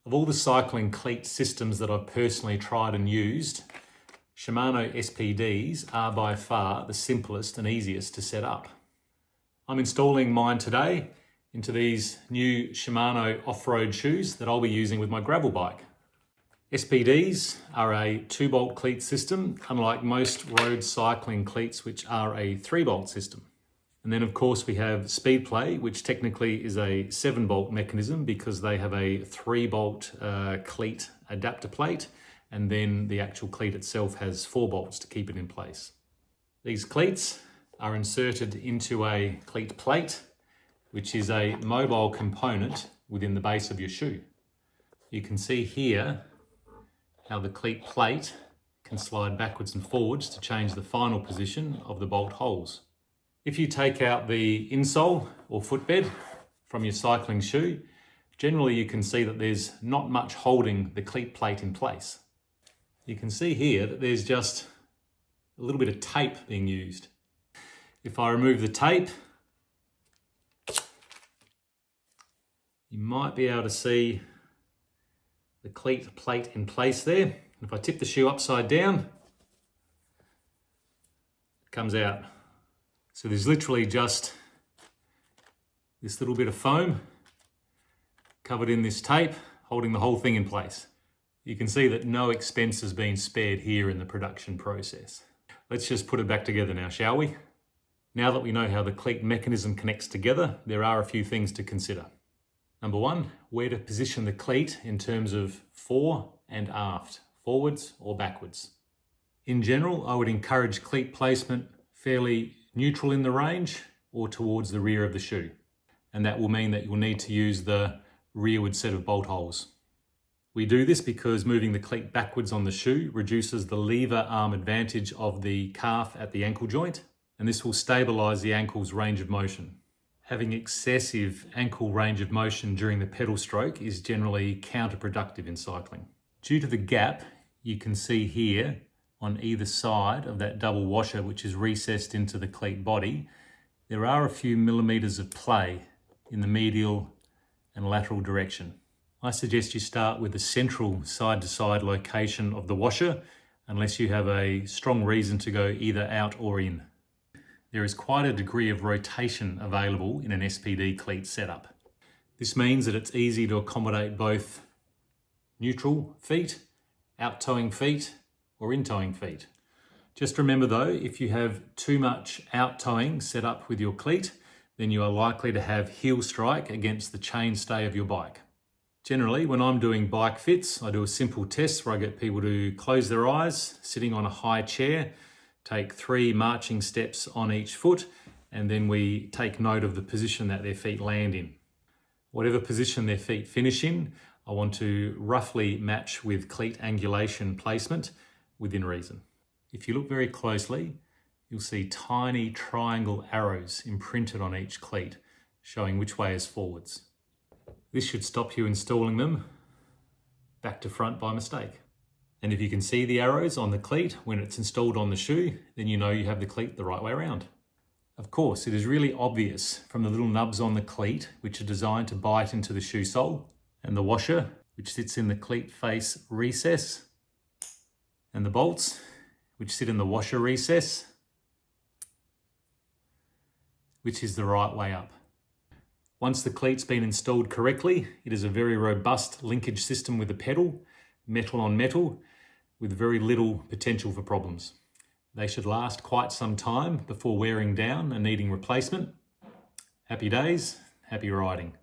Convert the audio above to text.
Of all the cycling cleat systems that I've personally tried and used, Shimano SPDs are by far the simplest and easiest to set up. I'm installing mine today into these new Shimano off-road shoes that I'll be using with my gravel bike. SPDs are a 2-bolt cleat system, unlike most road cycling cleats, which are a 3-bolt system. And then of course we have Speedplay, which technically is a 7-bolt mechanism because they have a 3-bolt cleat adapter plate, and then the actual cleat itself has 4 bolts to keep it in place. These cleats are inserted into a cleat plate, which is a mobile component within the base of your shoe. You can see here how the cleat plate can slide backwards and forwards to change the final position of the bolt holes. If you take out the insole or footbed from your cycling shoe, generally you can see that there's not much holding the cleat plate in place. You can see here that there's just a little bit of tape being used. If I remove the tape, you might be able to see the cleat plate in place there. If I tip the shoe upside down, it comes out. So there's literally just this little bit of foam covered in this tape, holding the whole thing in place. You can see that no expense has been spared here in the production process. Let's just put it back together now, shall we? Now that we know how the cleat mechanism connects together, there are a few things to consider. Number one, where to position the cleat in terms of fore and aft, forwards or backwards. In general, I would encourage cleat placement fairly neutral in the range or towards the rear of the shoe. And that will mean that you'll need to use the rearward set of bolt holes. We do this because moving the cleat backwards on the shoe reduces the lever arm advantage of the calf at the ankle joint, and this will stabilize the ankle's range of motion. Having excessive ankle range of motion during the pedal stroke is generally counterproductive in cycling. Due to the gap you can see here on either side of that double washer, which is recessed into the cleat body, there are a few millimeters of play in the medial and lateral direction. I suggest you start with the central side-to-side location of the washer, unless you have a strong reason to go either out or in. There is quite a degree of rotation available in an SPD cleat setup. This means that it's easy to accommodate both neutral feet, out-toeing feet, or in-toeing feet. Just remember though, if you have too much out-toeing set up with your cleat, then you are likely to have heel strike against the chainstay of your bike. Generally, when I'm doing bike fits, I do a simple test where I get people to close their eyes, sitting on a high chair, take 3 marching steps on each foot, and then we take note of the position that their feet land in. Whatever position their feet finish in, I want to roughly match with cleat angulation placement within reason. If you look very closely, you'll see tiny triangle arrows imprinted on each cleat, showing which way is forwards. This should stop you installing them back to front by mistake. And if you can see the arrows on the cleat when it's installed on the shoe, then you know you have the cleat the right way around. Of course, it is really obvious from the little nubs on the cleat, which are designed to bite into the shoe sole, and the washer, which sits in the cleat face recess, and the bolts, which sit in the washer recess, which is the right way up. Once the cleat's been installed correctly, it is a very robust linkage system with the pedal, metal on metal, with very little potential for problems. They should last quite some time before wearing down and needing replacement. Happy days, happy riding.